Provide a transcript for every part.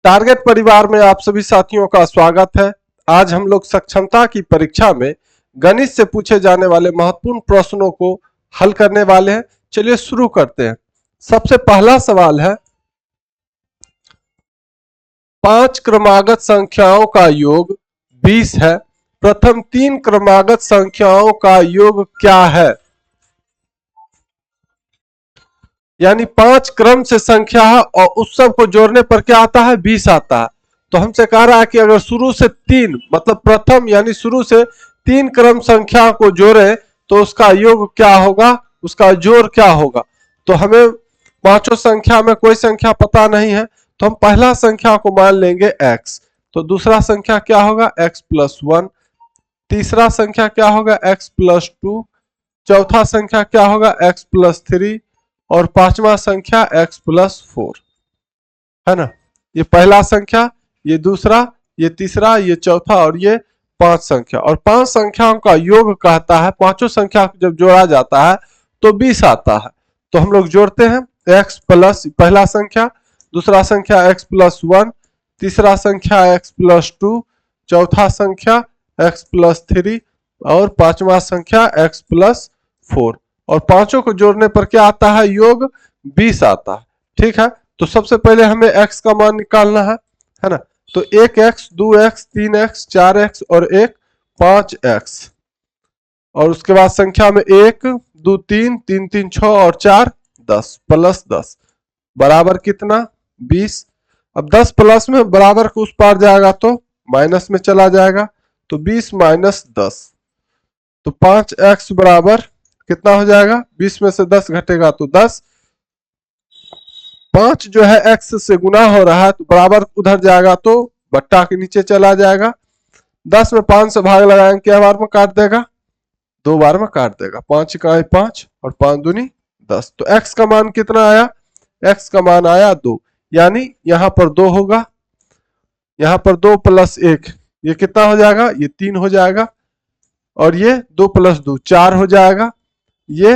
Target परिवार में आप सभी साथियों का स्वागत है। आज हम लोग सक्षमता की परीक्षा में गणित से पूछे जाने वाले महत्वपूर्ण प्रश्नों को हल करने वाले हैं। चलिए शुरू करते हैं। सबसे पहला सवाल है, 5 क्रमागत संख्याओं का योग 20 है। प्रथम 3 क्रमागत संख्याओं का योग क्या है? यानी 5 क्रम से संख्या है और उस सब को जोड़ने पर क्या आता है? 20 आता है। तो हमसे कह रहा है कि अगर शुरू से 3 मतलब प्रथम यानी शुरू से 3 क्रम संख्या को जोड़े तो उसका योग क्या होगा, उसका जोड़ क्या होगा। तो हमें पांचों संख्या में कोई संख्या पता नहीं है, तो हम पहला संख्या को मान लेंगे x। तो दूसरा संख्या क्या होगा? x + 1। तीसरा संख्या क्या होगा? x + 2। चौथा संख्या क्या होगा? x + 3 और पांचवा संख्या x + 4 है ना। ये पहला संख्या, ये दूसरा, ये तीसरा, ये चौथा और ये 5 संख्या। और 5 संख्याओं का योग कहता है, पांचों संख्या जब जोड़ा जाता है तो 20 आता है। तो हम लोग जोड़ते हैं x प्लस पहला संख्या, दूसरा संख्या x + 1, तीसरा संख्या x + 2, चौथा संख्या x + 3 और पांचवा संख्या x + 4। और पांचों को जोड़ने पर क्या आता है? योग 20 आता है। ठीक है, तो सबसे पहले हमें x का मान निकालना है ना। तो 1x, 2x, 3x, 4x और 1 5x। और उसके बाद संख्या में 1 2 3 3 3 6 और 4 10 प्लस 10 बराबर कितना? 20। अब 10 प्लस में बराबर को उस पार जाएगा तो माइनस में चला जाएगा, तो 20 - 10। तो 5x बराबर कितना हो जाएगा? 20 में से 10 घटेगा तो 10। 5 जो है x से गुना हो रहा है तो बराबर उधर जाएगा तो बट्टा के नीचे चला जाएगा। 10 में 5 से भाग लगाएंगे, क्या बार में काट देगा? 2 बार में काट देगा। 5 का 5 और 5 दूनी 10। तो x का मान कितना आया? x का मान आया 2। यानी यहां पर 2 होगा, यहां पर 2 + 1 ये कितना हो जाएगा? ये 3 हो जाएगा। और ये 2 + 2 4 हो जाएगा। ये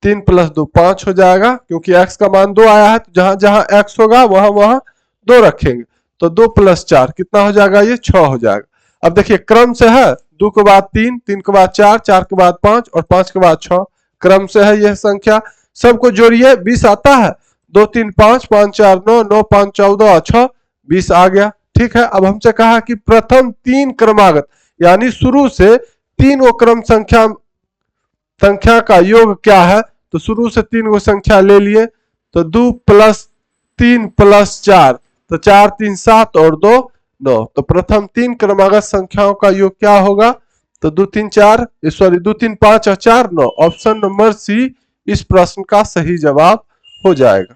3 + 2 5 हो जाएगा, क्योंकि x का मान 2 आया है तो जहां जहां x होगा वहां वहां 2 रखेंगे। तो 2 + 4 कितना हो जाएगा? ये 6 हो जाएगा। अब देखिए क्रम से है, 2 के बाद 3, 3 के बाद 4, 4 के बाद 5 और 5 के बाद 6 क्रम से है यह संख्या। सबको जोड़िए 20 आता है। 2 3 5 5 4 9 9 5 14 और 6 20 आ गया। ठीक है, अब हमसे कहा कि प्रथम 3 क्रमागत यानी शुरू से 3 क्रम संख्या का योग क्या है। तो शुरू से 3 को संख्या ले लिए, तो 2 + 3 + 4 तो 4 3 7 और 2 9। तो प्रथम 3 क्रमागत संख्याओं का योग क्या होगा? तो 2 3 4 2 3 5 और 4 9। ऑप्शन नंबर सी इस प्रश्न का सही जवाब हो जाएगा।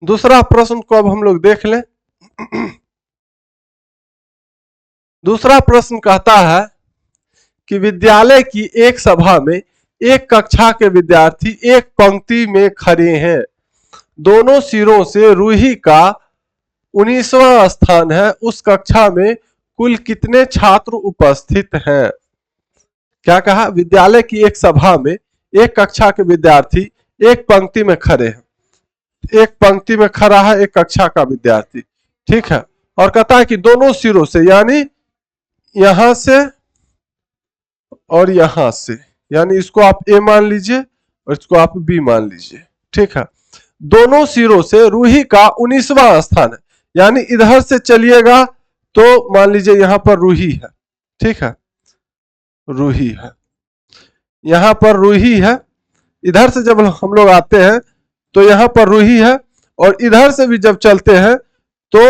दूसरा प्रश्न को अब हम लोग देख लें। दूसरा प्रश्न कहता है कि विद्यालय की एक सभा में एक कक्षा के विद्यार्थी एक पंक्ति में खड़े हैं। दोनों सिरों से रूही का 19वां स्थान है। उस कक्षा में कुल कितने छात्र उपस्थित हैं? क्या कहा? विद्यालय की एक सभा में एक कक्षा के विद्यार्थी एक पंक्ति में खड़े हैं। एक पंक्ति में खड़ा है एक कक्षा का विद्यार्थी, ठीक है। और कहता है कि दोनों सिरों से यानी यहां से और यहां से, यानी इसको आप ए मान लीजिए और इसको आप बी मान लीजिए, ठीक है। दोनों सिरों से रूही का 19वां स्थान है, यानी इधर से चलिएगा तो मान लीजिए यहां पर रूही है, ठीक है, रूही है, यहां पर रूही है। इधर से जब हम लोग आते हैं तो यहां पर रूही है, और इधर से भी जब चलते हैं तो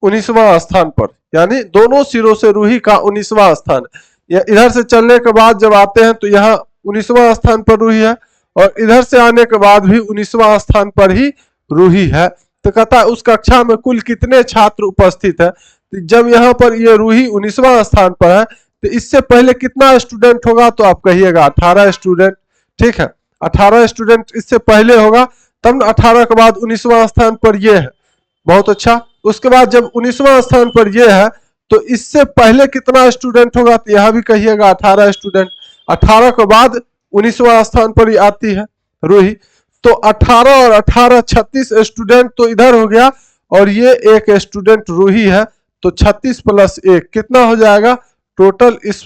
19वां स्थान पर, यानी दोनों सिरों से रूही का 19वां स्थान है। इधर से चलने के बाद जब आते हैं तो यहाँ 19वां स्थान पर रूही है, और इधर से आने के बाद भी 19वां स्थान पर ही रूही है। तो कहता है उस कक्षा में कुल कितने छात्र उपस्थित है। तो जब यहाँ पर ये रूही 19वां स्थान पर है तो इससे पहले कितना स्टूडेंट होगा? तो आप कहिएगा 18 स्टूडेंट, ठीक है। 18 स्टूडेंट इससे पहले होगा, तब 18 के बाद 19वां स्थान पर ये है। बहुत अच्छा। उसके बाद जब 19वां स्थान पर ये है तो इससे पहले कितना स्टूडेंट होगा? तो यहां भी कहिएगा 18 स्टूडेंट। 18 के बाद 19वां स्थान पर ही आती है रूही। तो 18 और 18 36 स्टूडेंट तो इधर हो गया, और ये एक स्टूडेंट रूही है, तो 36 प्लस 1 कितना हो जाएगा टोटल। इस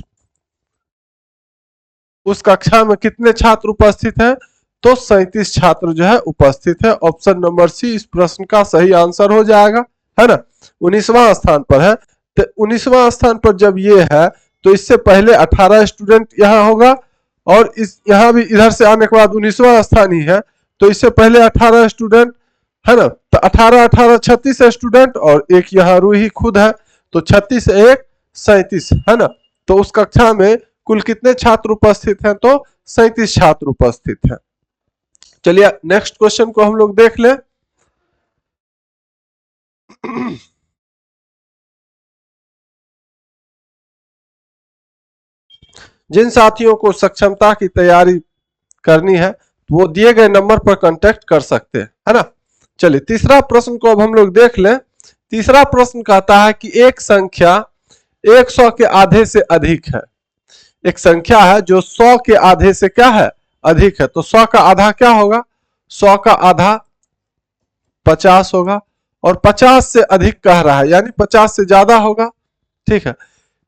उस कक्षा में कितने छात्र उपस्थित हैं, तो 37 छात्र जो है उपस्थित है। ऑप्शन नंबर सी इस प्रश्न का सही आंसर हो जाएगा, है ना। 19वां स्थान पर है, तो 19वां स्थान पर जब ये है तो इससे पहले 18 स्टूडेंट यहाँ होगा, और इस यहाँ भी इधर से आने के बाद 19वां स्थान ही है, तो इससे पहले 18 स्टूडेंट, है ना। तो 18 18 36 स्टूडेंट, और एक यहाँ रूही खुद है, तो 36 1 37, है ना। तो उस कक्षा में कुल कितने छात्र उपस्थित हैं, तो 37 छात्र उपस्थित हैं। चलिए नेक्स्ट क्वेश्चन को हम लोग देख लें। जिन साथियों को सक्षमता की तैयारी करनी है वो दिए गए नंबर पर कांटेक्ट कर सकते हैं, है ना। चलिए तीसरा प्रश्न को अब हम लोग देख लें। तीसरा प्रश्न कहता है कि एक संख्या 100 के आधे से अधिक है। एक संख्या है जो 100 के आधे से क्या है, अधिक है। तो 100 का आधा क्या होगा, 100 का आधा 50 होगा, और 50 से अधिक कह रहा है, यानी 50 से ज्यादा होगा, ठीक है।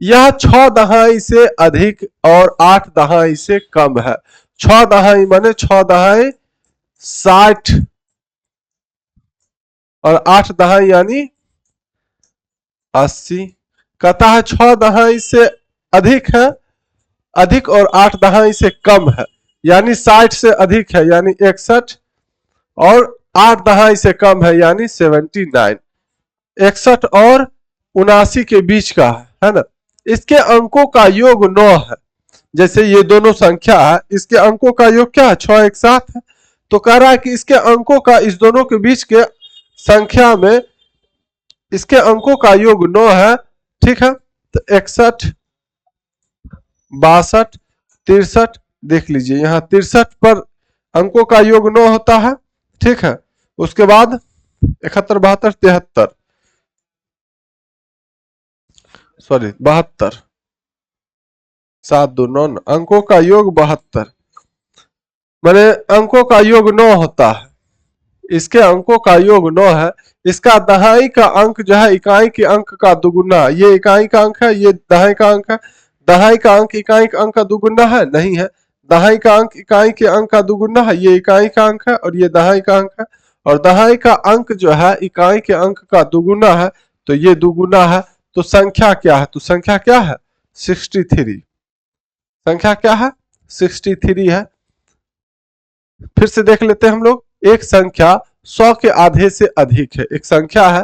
यह 6 दहाई से अधिक और 8 दहाई से कम है। 6 दहाई माने 6 दहाई 60, और 8 दहाई यानी 80। कहता है 6 दहाई से अधिक है, अधिक, और 8 दहाई से कम है, यानी 60 से अधिक है यानी 61, और 8 दहाई से कम है यानी 79। 61 और 79 के बीच का है ना। इसके अंकों का योग 9 है। जैसे ये दोनों संख्या है, इसके अंकों का योग क्या है, 6 एक साथ है। तो कह रहा है कि इसके अंकों का, इस दोनों के बीच के संख्या में इसके अंकों का योग 9 है, ठीक है। तो 61 62 63, देख लीजिए यहाँ 63 पर अंकों का योग 9 होता है, ठीक है। उसके बाद 71 72 73, सॉरी 72, 7 2 9, अंकों का योग 72, माने अंकों का योग 9 होता है। इसके अंकों का योग 9 है। इसका दहाई का अंक जो है इकाई के अंक का दुगुना, ये इकाई का अंक है, ये दहाई का अंक है। दहाई का अंक इकाई का अंक का दुगुना है, नहीं है। दहाई का अंक इकाई के अंक का दुगुना है, ये इकाई का अंक है, और ये दहाई का अंक है। और दहाई का अंक जो है इकाई के अंक का दुगुना है, तो ये दुगुना है। तो संख्या क्या है, तो संख्या क्या है 63। संख्या क्या है 63 है। फिर से देख लेते हैं हम लोग। एक संख्या 100 के आधे से अधिक है। एक संख्या है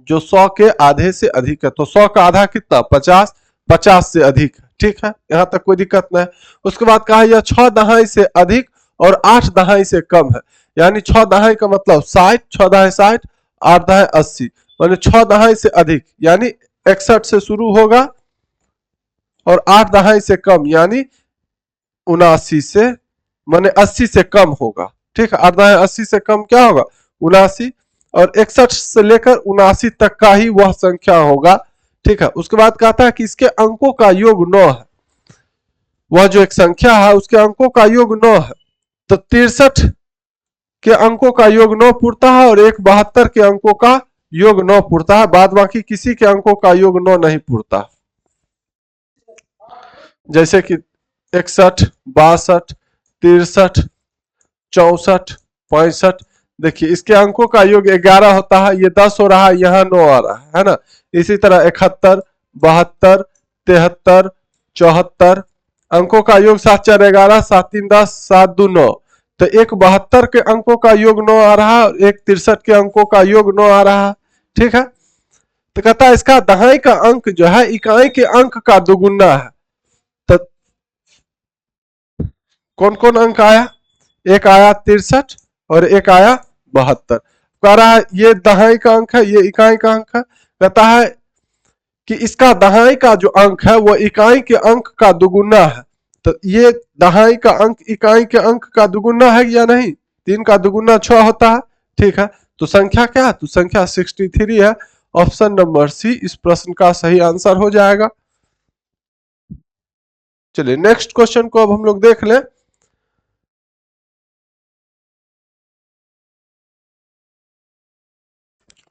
जो 100 के आधे से अधिक है, तो 100 का आधा कितना 50, 50 से अधिक है, ठीक है। यहां तक कोई दिक्कत नहीं। उसके बाद कहा यह 6 दहाई से अधिक और 8 दहाई से कम है, यानी 6 दहाई का मतलब 60, 6 दहाई 60, 8 दहाई 80, माने 6 दहाई से अधिक यानी 61 से शुरू होगा, और 8 दहाई से कम यानी 79 से, माने 80 से कम होगा, ठीक है। 8 दहाई 80 से कम क्या होगा 79, और 61 से लेकर 79 तक का ही वह संख्या होगा, ठीक है। उसके बाद कहता है कि इसके अंकों का योग 9 है। वह जो एक संख्या है उसके अंकों का योग 9 है। तो 63 के अंकों का योग 9 पूरता है, और एक 72 के अंकों का योग 9 पूरता है। बाद बाकी किसी के अंकों का योग 9 नहीं पूरता। जैसे कि 61 62 63 64 65, देखिए इसके अंकों का योग 11 होता है, ये 10 हो रहा है, यहाँ 9 आ रहा है ना। इसी तरह 71 72 73 74, अंकों का योग 7 4 11 7 3 10 7 2 9। तो एक 72 के अंकों का योग 9 आ रहा है, और एक 63 के अंकों का योग 9 आ रहा है, ठीक है। तो कहता है इसका दहाई का अंक जो है इकाई के अंक का दुगुना है। तो कौन कौन अंक आया, एक आया 63 और एक आया 72। कह रहा है ये दहाई का अंक है, ये इकाई का अंक है। कहता है कि इसका दहाई का जो अंक है वो इकाई के अंक का दुगुना है। तो ये दहाई का अंक इकाई के अंक का दुगुना है या नहीं, 3 का दुगुना 6 होता है, ठीक है। तो संख्या क्या है, तो संख्या 63 है। ऑप्शन नंबर सी इस प्रश्न का सही आंसर हो जाएगा। चलिए नेक्स्ट क्वेश्चन को अब हम लोग देख लें।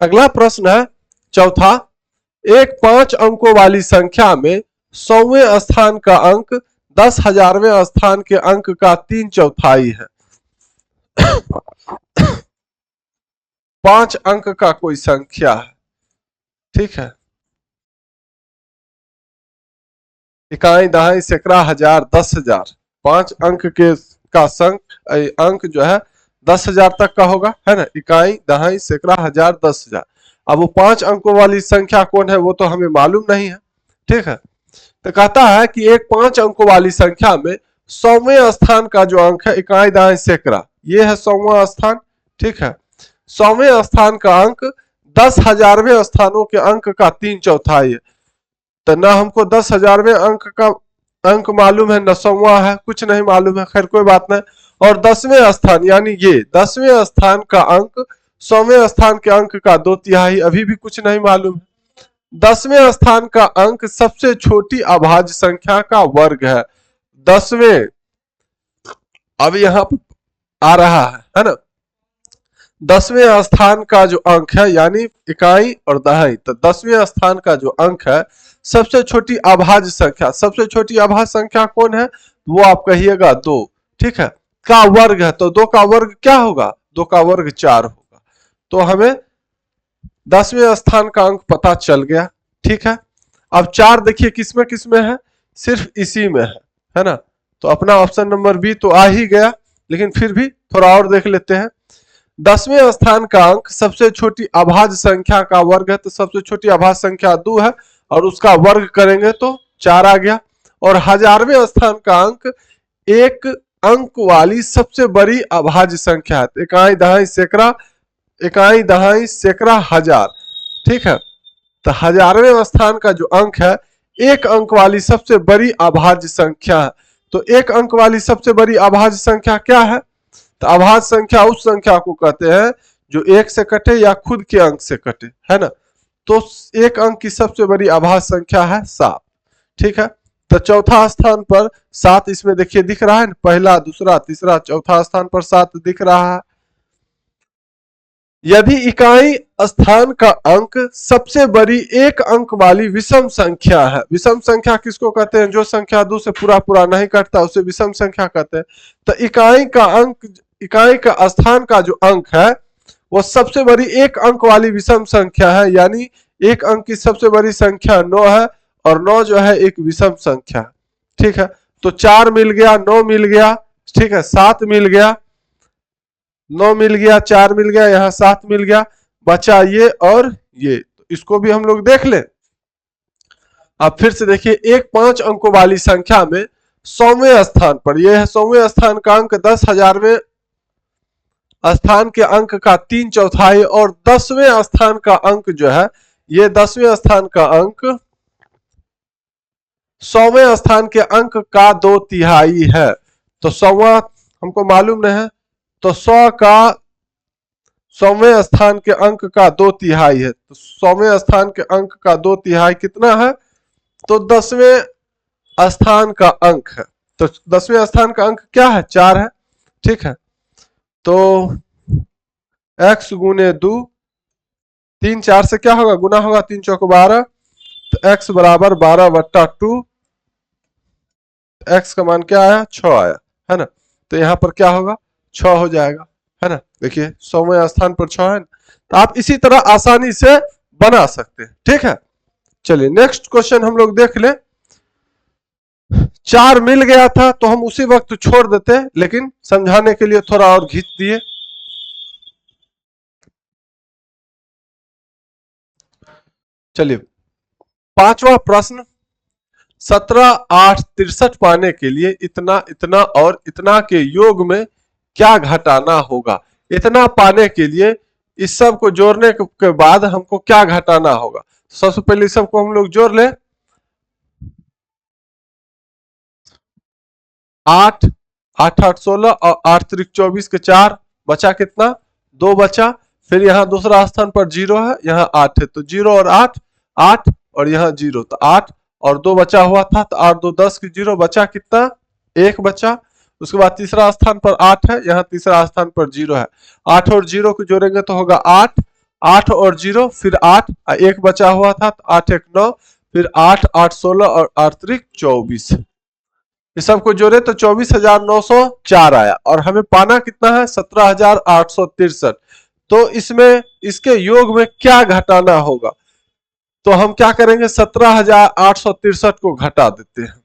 अगला प्रश्न है चौथा, एक 5 अंकों वाली संख्या में 100वें स्थान का अंक 10,000वें स्थान के अंक का 3/4 है। 5 अंक का कोई संख्या है, ठीक है, इकाई दहाई सैकड़ा हजार 10,000, 5 अंक के का अंक जो है 10,000 तक का होगा, है ना, इकाई दहाई सैकड़ा हजार 10,000। अब वो 5 अंकों वाली संख्या कौन है वो तो हमें मालूम नहीं है, ठीक है। तो कहता है कि एक 5 अंकों वाली संख्या में 100वें स्थान का जो अंक है इकाई दहाई सैकड़ा, ये है 100वां स्थान, ठीक है। 100वें स्थान का अंक 10,000वें स्थानों के अंक का 3/4 है। तो ना हमको 10,000वें अंक का अंक मालूम है, न 100वां है, कुछ नहीं मालूम है, खैर कोई बात नहीं। और 10वें स्थान यानी ये 10वें स्थान का अंक 100वें स्थान के अंक का 2/3, अभी भी कुछ नहीं मालूम है। 10वें स्थान का अंक सबसे छोटी अभाज्य संख्या का वर्ग है। 10वें अब यहां आ रहा है ना, 10वें स्थान का जो अंक है यानी इकाई और दहाई, तो 10वें स्थान का जो अंक है सबसे छोटी अभाज्य संख्या, सबसे छोटी अभाज्य संख्या कौन है वो आप कहिएगा 2, ठीक है, का वर्ग है। तो 2 का वर्ग क्या होगा, 2 का वर्ग 4 होगा। तो हमें 10वें स्थान का अंक पता चल गया, ठीक है। अब 4 देखिए किसमें किसमें है, सिर्फ इसी में है ना। तो अपना ऑप्शन नंबर बी तो आ ही गया, लेकिन फिर भी थोड़ा और देख लेते हैं। 10वें स्थान का अंक सबसे छोटी अभाज्य संख्या का वर्ग है, तो सबसे छोटी अभाज्य संख्या 2 है और उसका वर्ग करेंगे तो 4 आ गया। और 1000वें स्थान का अंक एक अंक वाली सबसे बड़ी अभाज्य संख्या है, इकाई दहाई सैकड़ा, इकाई दहाई सैकड़ा हजार, ठीक है। तो 1000वें स्थान का जो अंक है एक अंक वाली सबसे बड़ी अभाज्य संख्या है। तो एक अंक वाली सबसे बड़ी अभाज्य संख्या क्या है, तो अभाज्य संख्या उस संख्या को कहते हैं जो 1 से कटे या खुद के अंक से कटे, है ना। तो एक अंक की सबसे बड़ी अभाज्य संख्या है 7, ठीक है। तो चौथा स्थान पर 7 इसमें देखिए दिख रहा है ना, पहला दूसरा तीसरा चौथा स्थान पर 7 दिख रहा है। यदि इकाई स्थान का अंक सबसे बड़ी एक अंक वाली विषम संख्या है, विषम संख्या किसको कहते हैं, जो संख्या 2 से पूरा पूरा नहीं कटता उसे विषम संख्या कहते हैं। तो इकाई का अंक, इकाई का स्थान का जो अंक है वो सबसे बड़ी एक अंक वाली विषम संख्या है, यानी एक अंक की सबसे बड़ी संख्या 9 है और 9 जो है एक विषम संख्या, ठीक है। तो 4 मिल गया, 9 मिल गया, ठीक है, 7 मिल गया, 9 मिल गया, 4 मिल गया, यहाँ 7 मिल गया, बचा ये और ये, तो इसको भी हम लोग देख लें। अब फिर से देखिए एक 5 अंकों वाली संख्या में 100वें स्थान पर, यह है 100वें स्थान का अंक 10,000वें स्थान के अंक का 3/4 और 10वें स्थान का अंक जो है ये 10वें स्थान का अंक 100वें स्थान के अंक का 2/3 है। तो 100वां हमको मालूम नहीं है, तो 100 का 100वें स्थान के अंक का 2/3 है, तो 100वें स्थान के अंक का 2/3 कितना है, तो 10वें स्थान का अंक है। तो 10वें स्थान का अंक क्या है, 4 है, ठीक है। तो x गुने 2, 3 4 से क्या होगा, गुना होगा, 3 चौक 12, तो x बराबर 12/2, x का मान क्या आया, 6 आया, है ना। तो यहाँ पर क्या होगा, 6 हो जाएगा, है ना। देखिए 100वें स्थान पर 6 है ना, तो आप इसी तरह आसानी से बना सकते हैं, ठीक है। चलिए नेक्स्ट क्वेश्चन हम लोग देख ले। 4 मिल गया था तो हम उसी वक्त छोड़ देते, लेकिन समझाने के लिए थोड़ा और खींच दिए। चलिए 5वां प्रश्न, 17 8 63 पाने के लिए इतना इतना और इतना के योग में क्या घटाना होगा। इतना पाने के लिए इस सब को जोड़ने के बाद हमको क्या घटाना होगा। सबसे पहले इस सब को हम लोग जोड़ ले, 8 8 8 16 और 8 3 24 के 4 बचा कितना, 2 बचा। फिर यहाँ दूसरा स्थान पर 0 है, यहाँ 8 है, तो 0 और 8 8 और यहाँ 0, तो 8 और 2 बचा हुआ था, तो 8 2 10 की 0 बचा कितना, 1 बचा। उसके बाद तीसरा स्थान पर 8 है, यहाँ तीसरा स्थान पर 0 है, 8 और 0 को जोड़ेंगे तो होगा 8 8 और 0 फिर 8 एक बचा हुआ था तो 8 एक 9 फिर 8 8 16 और 8 त्रिक 24। ये सबको जोड़े तो 24,904 आया और हमें पाना कितना है 17,863। तो इसमें इसके योग में क्या घटाना होगा, तो हम क्या करेंगे 17,863 को घटा देते हैं।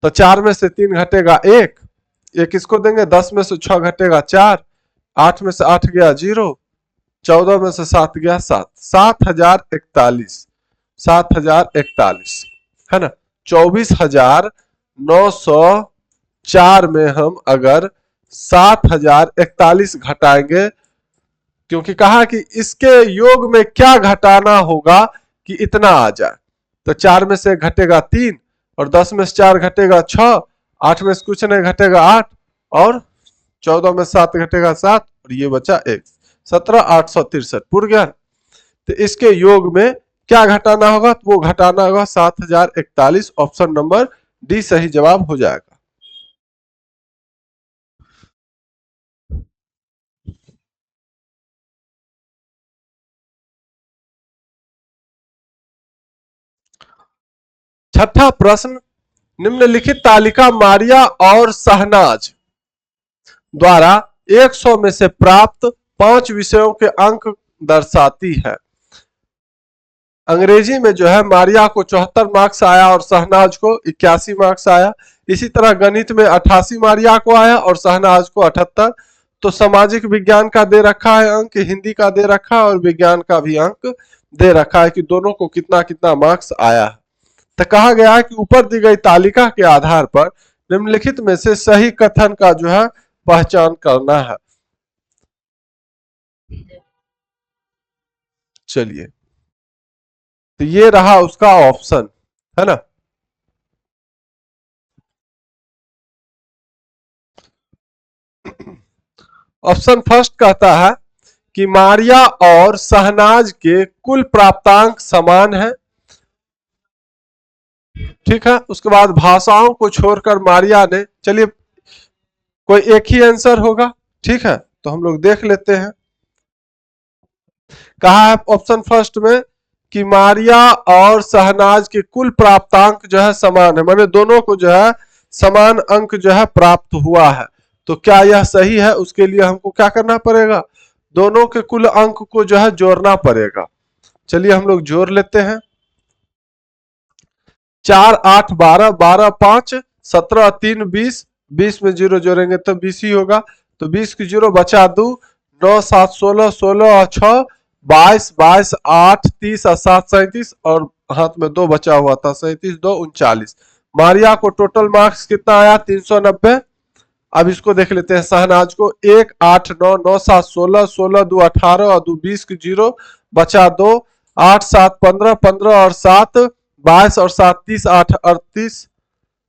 तो 4 में से 3 घटेगा एक इसको देंगे, 10 में से 6 घटेगा 4, 8 में से 8 गया 0, 14 में से 7 गया 7, 7,041, 7,041 है ना। 24,904 में हम अगर 7,041 घटाएंगे, क्योंकि कहा कि इसके योग में क्या घटाना होगा कि इतना आ जाए, तो 4 में से घटेगा 3 और 10 में से 4 घटेगा 6, 8 में से कुछ नहीं घटेगा 8 और 14 में 7 घटेगा 7 और ये बचा 1, 17,863 पूर्ण गया। तो इसके योग में क्या घटाना होगा, तो वो घटाना होगा 7,041। ऑप्शन नंबर डी सही जवाब हो जाएगा। छठा प्रश्न, निम्नलिखित तालिका मारिया और शहनाज द्वारा 100 में से प्राप्त 5 विषयों के अंक दर्शाती है। अंग्रेजी में जो है मारिया को 74 मार्क्स आया और शहनाज को 81 मार्क्स आया। इसी तरह गणित में 88 मारिया को आया और शहनाज को 78। तो सामाजिक विज्ञान का दे रखा है अंक, हिंदी का दे रखा है और विज्ञान का भी अंक दे रखा है कि दोनों को कितना कितना मार्क्स आया है। तो कहा गया है कि ऊपर दी गई तालिका के आधार पर निम्नलिखित में से सही कथन का जो है पहचान करना है। चलिए, तो ये रहा उसका ऑप्शन, है ना। ऑप्शन फर्स्ट कहता है कि मारिया और शहनाज के कुल प्राप्तांक समान है। ठीक है, उसके बाद भाषाओं को छोड़कर मारिया ने, चलिए कोई एक ही आंसर होगा, ठीक है, तो हम लोग देख लेते हैं। कहा है ऑप्शन फर्स्ट में कि मारिया और शहनाज के कुल प्राप्तांक जो है समान है, माने दोनों को जो है समान अंक जो है प्राप्त हुआ है। तो क्या यह सही है, उसके लिए हमको क्या करना पड़ेगा, दोनों के कुल अंक को जो है जोड़ना पड़ेगा। चलिए हम लोग जोड़ लेते हैं। 4 8 12, 12 5 17 3 20, 20 में 0 जोड़ेंगे तो 20 ही होगा। तो 20 की 0 बचा 2, 9 7 16, 16 और 6 22, 22 8 30 और 7 37 और हाथ में 2 बचा हुआ था, 37 2 39। मारिया को टोटल मार्क्स कितना आया 390। अब इसको देख लेते हैं शहनाज को, 1 8 9 9 7 16, 16 2 18 और 2 20 की 0 बचा 2, 8 7 15, 15 और 7 22 और 7 30 8 38,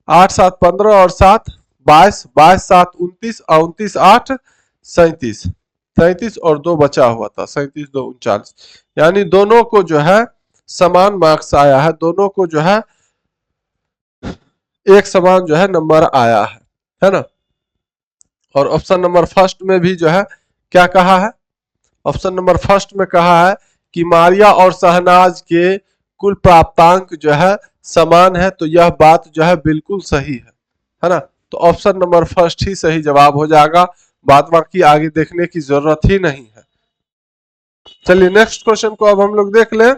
8 7 15 और 7 22, 22 7 29 और 29 8 37, 37 और 2 बचा हुआ था, 37 2 39। यानी दोनों को जो है समान मार्क्स आया है, दोनों को जो है एक समान जो है नंबर आया है ना। और ऑप्शन नंबर फर्स्ट में भी जो है क्या कहा है, ऑप्शन नंबर फर्स्ट में कहा है कि मारिया और शहनाज के कुल प्राप्तांक जो है समान है, तो यह बात जो है बिल्कुल सही है ना। तो ऑप्शन नंबर फर्स्ट ही सही जवाब हो जाएगा, बाद बाकी आगे देखने की जरूरत ही नहीं है। चलिए नेक्स्ट क्वेश्चन को अब हम लोग देख लें।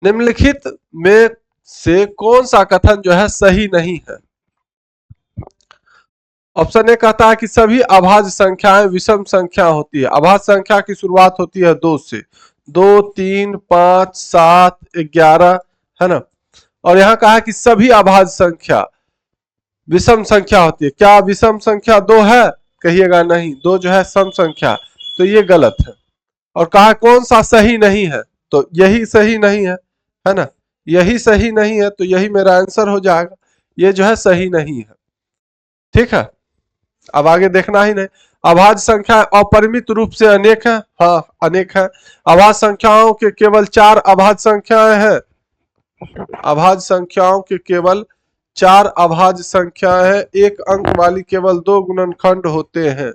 निम्नलिखित में से कौन सा कथन जो है सही नहीं है। ऑप्शन ए कहता है कि सभी अभाज्य संख्याएं विषम संख्या होती है। अभाज्य संख्या की शुरुआत होती है 2 से, 2 3 5 7 11, है ना। और यहाँ कहा है कि सभी अभाज्य संख्या विषम संख्या होती है। क्या विषम संख्या 2 है, कहिएगा नहीं, 2 जो है सम संख्या, तो ये गलत है। और कहा कौन सा सही नहीं है, तो यही सही नहीं है ना, यही सही नहीं है, तो यही मेरा आंसर हो जाएगा, ये जो है सही नहीं है। ठीक है, अब आगे देखना ही नहीं। अभाज्य संख्या अपरिमित रूप से अनेक है, हाँ अनेक है। अभाज्य संख्याओं के केवल 4 अभाज्य संख्याएं हैं, अभाज्य संख्याओं के केवल 4 अभाज्य संख्याएं हैं, एक अंक वाली केवल 2 गुणनखंड होते हैं।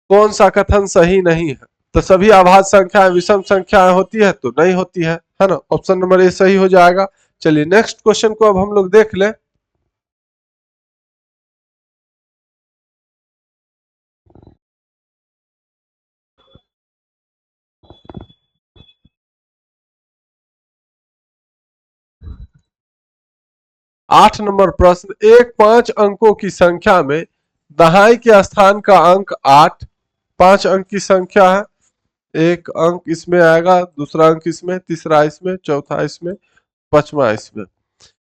कौन सा कथन सही नहीं है? तो सभी अभाज्य संख्याएं विषम संख्याएं होती है? तो नहीं होती है ना। ऑप्शन नंबर ए सही हो जाएगा। चलिए नेक्स्ट क्वेश्चन को अब हम लोग देख लें। आठ नंबर प्रश्न, एक 5 अंकों की संख्या में दहाई के स्थान का अंक 8, 5 अंक की संख्या है। एक अंक इसमें आएगा, दूसरा अंक इसमें, तीसरा इसमें, चौथा इसमें, पांचवा इसमें।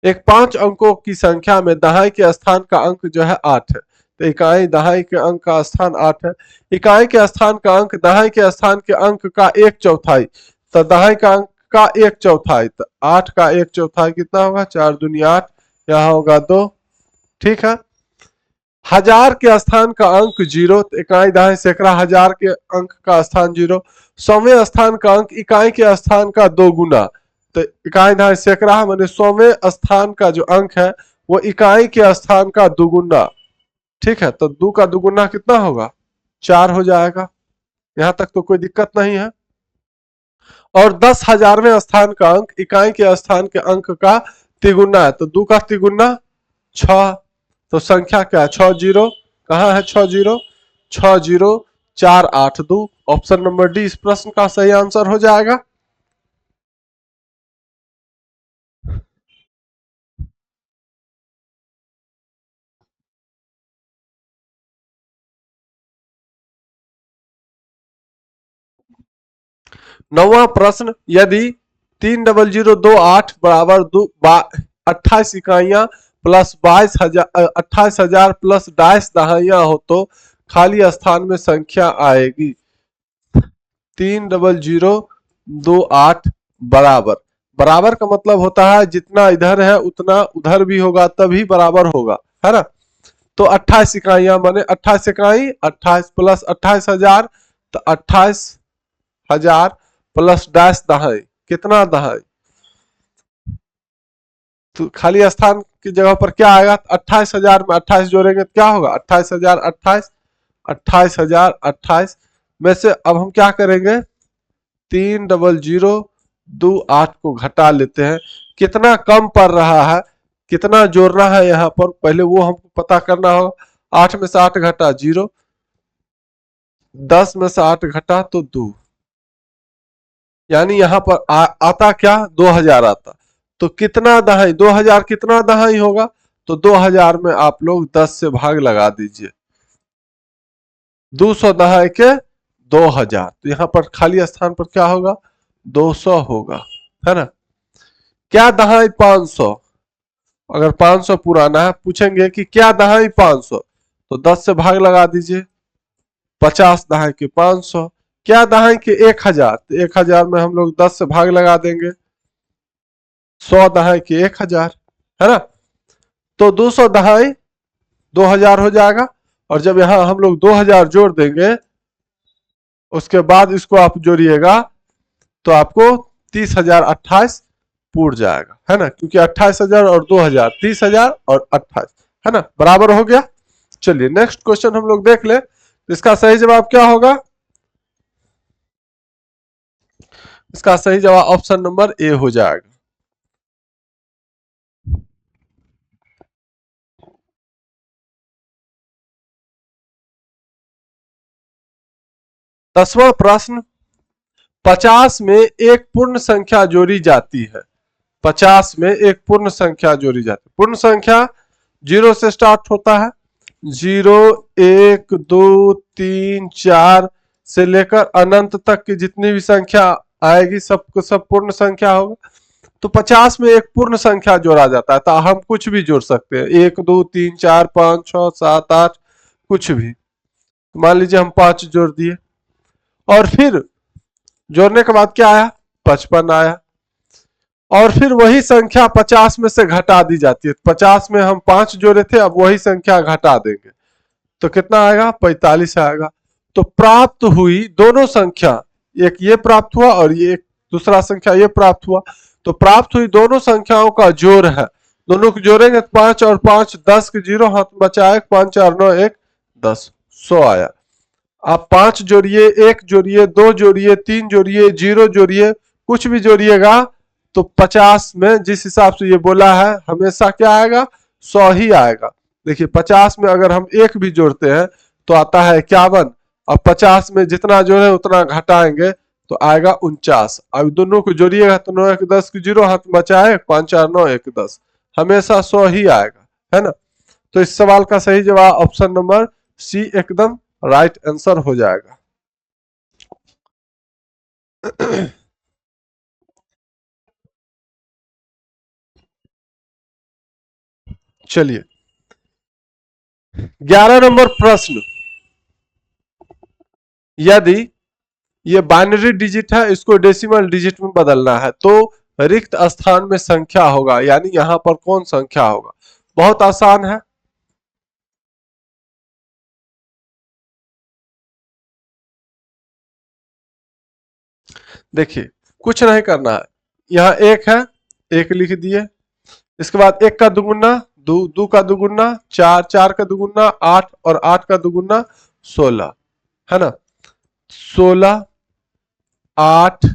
एक 5 अंकों की संख्या में दहाई के स्थान का अंक जो है 8 है। तो इकाई दहाई के अंक का स्थान 8 है। इकाई के स्थान का अंक दहाई के स्थान के अंक का 1/4। तो दहाई का अंक का 1/4, तो 8 का 1/4 कितना होगा? 4 दूनी 8, यहाँ होगा 2। ठीक है। हजार के स्थान का अंक 0, तो इकाई दहाई सैकड़ा, हजार के अंक का स्थान 0। 100वें स्थान का अंक इकाई के स्थान का 2 गुना, तो इकाई दहाई सैकड़ा माने 100वें स्थान का जो अंक है वो इकाई के स्थान का दुगुना। ठीक है, तो 2 का दुगुना कितना होगा? 4 हो जाएगा। यहां तक तो कोई दिक्कत नहीं है। और 10,000वें स्थान का अंक इकाई के स्थान के अंक का तिगुना है, तो 2 का तिगुना 6। तो संख्या क्या है? 6 जीरो। कहाँ है 6 zero? 6 zero 4 8 2। Option number D इस प्रश्न का सही आंसर हो जाएगा। नौवां प्रश्न, यदि 30028 बराबर 28 इकाइयां प्लस 28,000 प्लस 22 दहाइयां हो तो खाली स्थान में संख्या आएगी। 30028 बराबर, बराबर का मतलब होता है जितना इधर है उतना उधर भी होगा तभी बराबर होगा, है ना। तो 28 इकाइयां माने 28 इकाई 28 प्लस 28,000, तो 28,000 प्लस 22 दहाई, कितना दहाई? तो खाली स्थान की जगह पर क्या आएगा? 28,000 में 28 जोड़ेंगे तो क्या होगा? 28,000 28, 28,000 28 में से अब हम क्या करेंगे? 30028 को घटा लेते हैं। कितना कम पड़ रहा है, कितना जोड़ना है यहाँ पर, पहले वो हमको पता करना होगा। 8 में से 8 घटा 0, 10 में से 8 घटा तो 2, यानी यहाँ पर आता क्या? 2000 आता। तो कितना दहाई? 2000 कितना दहाई होगा? तो 2000 में आप लोग 10 से भाग लगा दीजिए। 200 दहाई के 2000, तो यहाँ पर खाली स्थान पर क्या होगा? 200 होगा, है ना। क्या दहाई 500? अगर 500 पुराना है, पूछेंगे कि क्या दहाई 500, तो 10 से भाग लगा दीजिए। 50 दहाई के 500। क्या दहाई के 1000, तो 1000 में हम लोग 10 से भाग लगा देंगे। 100 दहाई के 1000, है ना। तो 200 दहाई 2000 हो जाएगा। और जब यहां हम लोग 2000 जोड़ देंगे, उसके बाद इसको आप जोड़िएगा तो आपको 30,028 पूर जाएगा, है ना। क्योंकि 28,000 और 2000 30,000 और 28, है ना, बराबर हो गया। चलिए नेक्स्ट क्वेश्चन हम लोग देख ले। इसका सही जवाब क्या होगा? इसका सही जवाब ऑप्शन नंबर ए हो जाएगा। दसवां प्रश्न, 50 में एक पूर्ण संख्या जोड़ी जाती है। 50 में एक पूर्ण संख्या जोड़ी जाती है। पूर्ण संख्या 0 से स्टार्ट होता है। 0 1 2 3 4 से लेकर अनंत तक की जितनी भी संख्या आएगी सबको सब पूर्ण संख्या होगा। तो 50 में एक पूर्ण संख्या जोड़ा जाता है, तो हम कुछ भी जोड़ सकते हैं। 1 2 3 4 5 6 7 8 कुछ भी। मान लीजिए हम 5 जोड़ दिए, और फिर जोड़ने के बाद क्या आया? 55 आया। और फिर वही संख्या 50 में से घटा दी जाती है। 50 में हम 5 जोड़े थे, अब वही संख्या घटा देंगे तो कितना आएगा? 45 आएगा। तो प्राप्त हुई दोनों संख्या, एक ये प्राप्त हुआ और ये एक दूसरा संख्या ये प्राप्त हुआ, तो प्राप्त हुई दोनों संख्याओं का जोड़ है, दोनों को जोड़ेंगे तो 5 और 5 10 के 0 हाथ में बचा है, 5 4 9 1 10, 100 आया। आप 5 जोड़िए, 1 जोड़िए, 2 जोड़िए, 3 जोड़िए, 0 जोड़िए, कुछ भी जोड़िएगा तो 50 में जिस हिसाब से ये बोला है हमेशा क्या आएगा, 100 ही आएगा। देखिए 50 में अगर हम 1 भी जोड़ते हैं तो आता है 51, अब 50 में जितना जोड़े उतना घटाएंगे तो आएगा 49। अब दोनों को जोड़िएगा तो 9 1 10 की 0 हाथ बचा है, 5 4 9 1 10, हमेशा 100 ही आएगा, है ना। तो इस सवाल का सही जवाब ऑप्शन नंबर सी एकदम राइट आंसर हो जाएगा। चलिए 11 नंबर प्रश्न, यदि ये बाइनरी डिजिट है इसको डेसिमल डिजिट में बदलना है तो रिक्त स्थान में संख्या होगा, यानी यहां पर कौन संख्या होगा। बहुत आसान है, देखिए कुछ नहीं करना है, यहाँ एक है, एक लिख दिए, इसके बाद एक का दुगुना दो, दो का दुगुना चार, चार का दुगुना आठ और आठ का दुगुना 16, है ना। 16 8,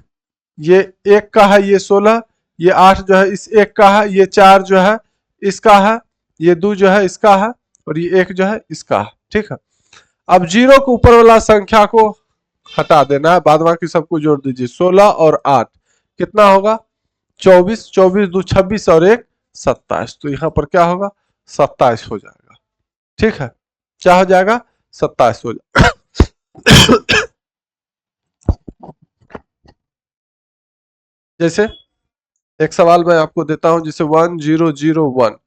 ये एक का है, ये 16, ये 8 जो है इस एक का है, ये 4 जो है इसका है, ये 2 जो है इसका है और ये 1 जो है इसका है, ठीक है। अब जीरो के ऊपर वाला संख्या को हटा देना है, बाद बाकी सबको जोड़ दीजिए, 16 और 8 कितना होगा 24, 24 2 26 और 1 27, तो यहाँ पर क्या होगा 27 हो जाएगा, ठीक है। क्या हो जाएगा 27 हो जाएगा। जैसे एक सवाल मैं आपको देता हूं, जैसे 1001,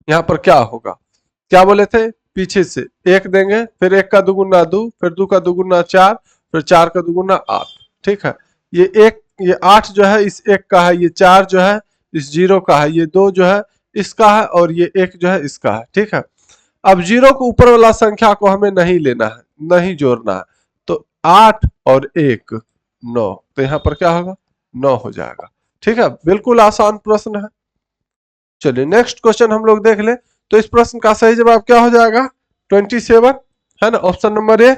यहाँ पर क्या होगा, क्या बोले थे पीछे से एक देंगे, फिर एक का दुगुना दो, फिर दो का दुगुना चार, फिर चार का दुगुना आठ, ठीक है। ये एक, ये आठ जो है इस एक का है, ये चार जो है इस जीरो का है, ये दो जो है इसका है और ये एक जो है इसका है, ठीक है। अब जीरो के ऊपर वाला संख्या को हमें नहीं लेना है, नहीं जोड़ना है, तो 8 और 1 9, तो यहाँ पर क्या होगा 9 हो जाएगा, ठीक है। बिल्कुल आसान प्रश्न है। चलिए नेक्स्ट क्वेश्चन हम लोग देख ले, तो इस प्रश्न का सही जवाब क्या हो जाएगा 27, है ना, ऑप्शन नंबर ए।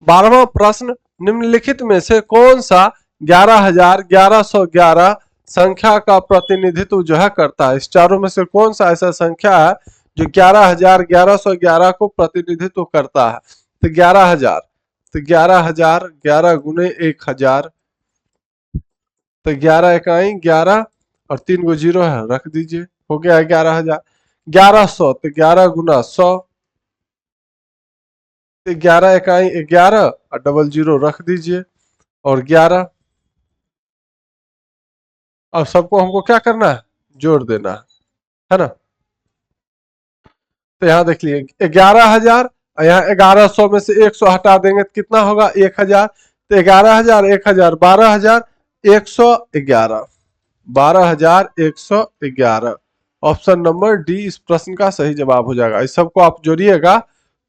12वां प्रश्न, निम्नलिखित में से कौन सा 11,1111 संख्या का प्रतिनिधित्व जो है करता है, इस चारों में से कौन सा ऐसा संख्या है जो 11,1111 को प्रतिनिधित्व करता है। तो 11,000, तो 11,000 11 गुने 1,000, तो 11 इकाई 11 और 3 गो जीरो है रख दीजिए, हो गया 11,000। 1100, तो 11 गुना 100, 11 इकाई 11 और डबल जीरो रख दीजिए और 11, और सबको हमको क्या करना है जोड़ देना है ना। तो यहाँ देख लिए 11,000, यहाँ 1100 में से 100 हटा देंगे तो कितना होगा 1,000, तो 11,000 1,000 12,000 111, 12,111, ऑप्शन नंबर डी इस प्रश्न का सही जवाब हो जाएगा। इस सबको आप जोड़िएगा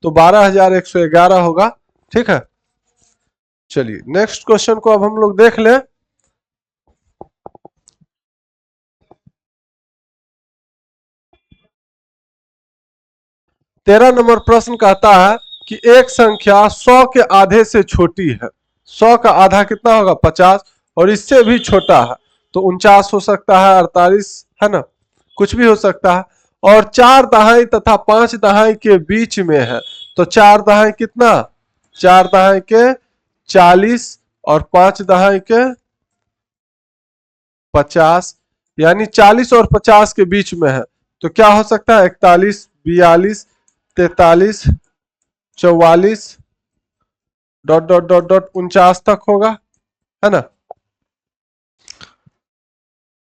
तो 12,111 होगा, ठीक है। चलिए नेक्स्ट क्वेश्चन को अब हम लोग देख ले। 13 नंबर प्रश्न कहता है कि एक संख्या 100 के आधे से छोटी है, 100 का आधा कितना होगा 50, और इससे भी छोटा है तो 49 हो सकता है, 48, है ना, कुछ भी हो सकता है। और 4 दहाई तथा 5 दहाई के बीच में है, तो 4 दहाई कितना, 4 दहाई के 40 और 5 दहाई के 50, यानी 40 और 50 के बीच में है, तो क्या हो सकता है 41 42 43 44 डॉट डॉट डॉट डॉट 49 तक होगा, है ना।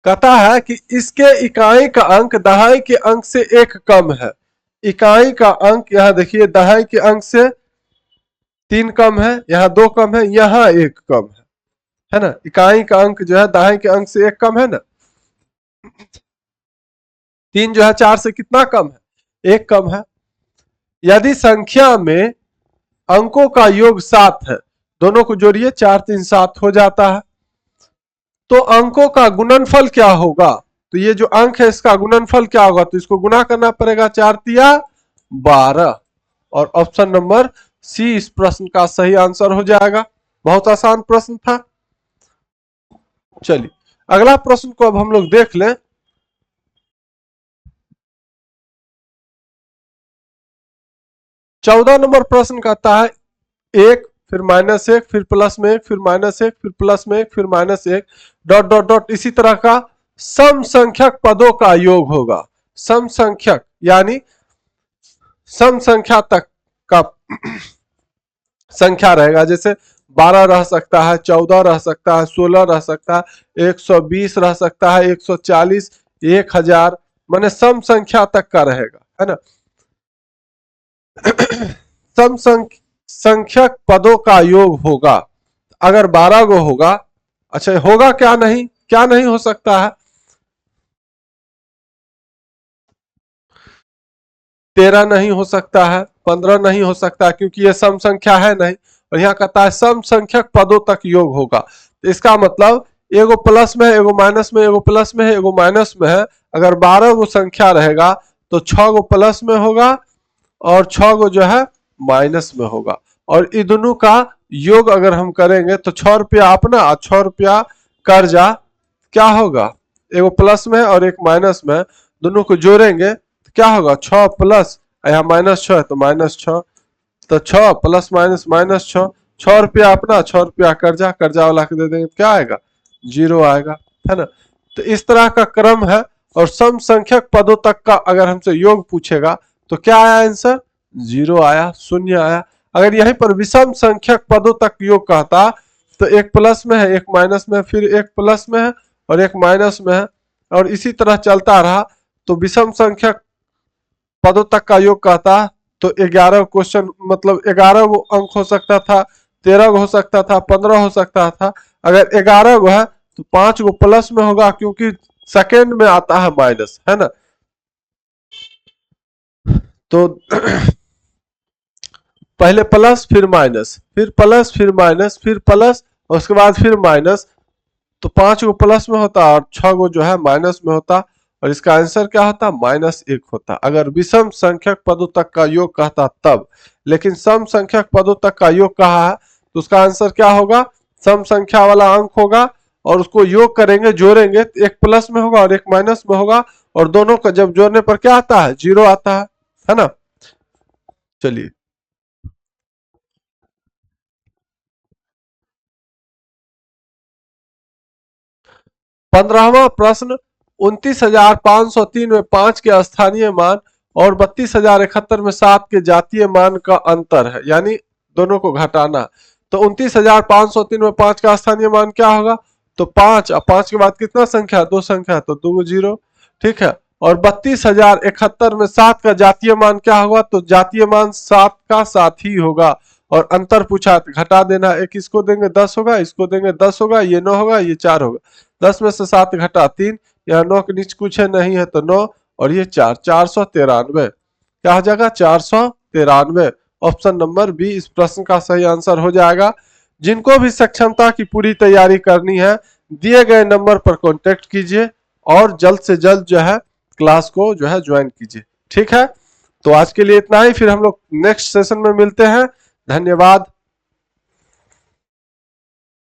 कहता है कि इसके इकाई का अंक दहाई के अंक से एक कम है, इकाई का अंक यहाँ देखिए दहाई के अंक से 3 कम है, यहाँ 2 कम है, यहाँ 1 कम है ना। इकाई का अंक जो है दाएं के अंक से 1 कम है ना। 3 जो है 4 से कितना कम है, 1 कम है। यदि संख्या में अंकों का योग 7 है, दोनों को जोड़िए 4 3 7 हो जाता है, तो अंकों का गुणनफल क्या होगा, तो ये जो अंक है इसका गुणनफल क्या होगा, तो इसको गुणा करना पड़ेगा, 4 तिया 12, और ऑप्शन नंबर सी इस प्रश्न का सही आंसर हो जाएगा। बहुत आसान प्रश्न था। चलिए अगला प्रश्न को अब हम लोग देख लें। चौदह नंबर प्रश्न कहता है 1 फिर -1 फिर +1 फिर -1 फिर +1 फिर -1 डॉट डॉट डॉट, इसी तरह का सम संख्यक पदों का योग होगा। सम संख्यक यानी सम संख्या तक का संख्या रहेगा, जैसे 12 रह सकता है, 14 रह सकता है, 16 रह सकता है, 120 रह सकता है, 140, 1000, माने सम संख्या तक का रहेगा, है ना। सम संख्यक पदों का योग होगा। अगर 12 गो होगा, अच्छा होगा क्या नहीं हो सकता है, 13 नहीं हो सकता है, 15 नहीं हो सकता है, क्योंकि ये सम संख्या है नहीं। और यहाँ कहता है सम संख्यक पदों तक योग होगा, तो इसका मतलब एगो प्लस में है, एगो माइनस में, एगो प्लस में है, एगो माइनस में है। अगर 12 गो संख्या रहेगा तो 6 गो प्लस में होगा और 6 गो जो है माइनस में होगा, और इन दोनों का योग अगर हम करेंगे तो 6 रुपया अपना और 6 रुपया कर्जा क्या होगा, एगो प्लस में और एक माइनस में, दोनों को जोड़ेंगे तो क्या होगा, 6 प्लस, यहाँ -6 है तो -6, तो 6 प्लस माइनस -6, 6 रुपया अपना 6 रुपया कर्जा, कर्जा वाला के दे देंगे क्या आएगा, 0 आएगा, है ना। तो इस तरह का क्रम है। और सम संख्यक पदों तक का अगर हमसे योग पूछेगा तो क्या आया आंसर, 0 आया, 0 आया। अगर यहीं पर विषम संख्यक पदों तक योग कहता तो एक प्लस में है, एक माइनस में है, फिर एक प्लस में है और एक माइनस में है, और इसी तरह चलता रहा, तो विषम संख्यक पदों तक का योग कहता तो 11 क्वेश्चन, मतलब 11 गो अंक हो सकता था, 13 गो हो सकता था, 15 हो सकता था। अगर 11 गो है तो 5 गो प्लस में होगा, क्योंकि सेकेंड में आता है माइनस, है ना। तो पहले प्लस फिर माइनस, फिर प्लस फिर माइनस, फिर प्लस और उसके बाद फिर माइनस, तो 5 गो प्लस में होता और 6 गो जो है माइनस में होता, और इसका आंसर क्या होता, -1 होता अगर विषम संख्यक पदों तक का योग कहता तब। लेकिन सम संख्यक पदों तक का योग कहा है तो उसका आंसर क्या होगा, सम संख्या वाला अंक होगा और उसको योग करेंगे, जोड़ेंगे तो एक प्लस में होगा और एक माइनस में होगा, और दोनों का जब जोड़ने पर क्या आता है, 0 आता है ना। चलिए 15वां प्रश्न, 29,503 में 5 के स्थानीय मान और 32,071 में 7 के जातीय मान का अंतर है, यानी दोनों को घटाना। तो 29,503 में 5 का स्थानीय मान क्या होगा, तो 5 और 5 के बाद कितना संख्या, 2 संख्या, तो 2 0, ठीक है। और 32,071 में 7 का जातीय मान क्या होगा, तो जातीय मान 7 का 7 ही होगा, और अंतर पूछा तो घटा देना, एक इसको देंगे 10 होगा, इसको देंगे 10 होगा, ये 9 होगा, ये 4 होगा, 10 में से 7 घटा 3, यहाँ 9 के नीचे कुछ है नहीं है तो 9, और ये 4, 493, क्या हो जाएगा, 493। ऑप्शन नंबर बी इस प्रश्न का सही आंसर हो जाएगा। जिनको भी सक्षमता की पूरी तैयारी करनी है, दिए गए नंबर पर कांटेक्ट कीजिए और जल्द से जल्द जो है क्लास को जो है ज्वाइन कीजिए, ठीक है। तो आज के लिए इतना ही, फिर हम लोग नेक्स्ट सेशन में मिलते हैं। धन्यवाद।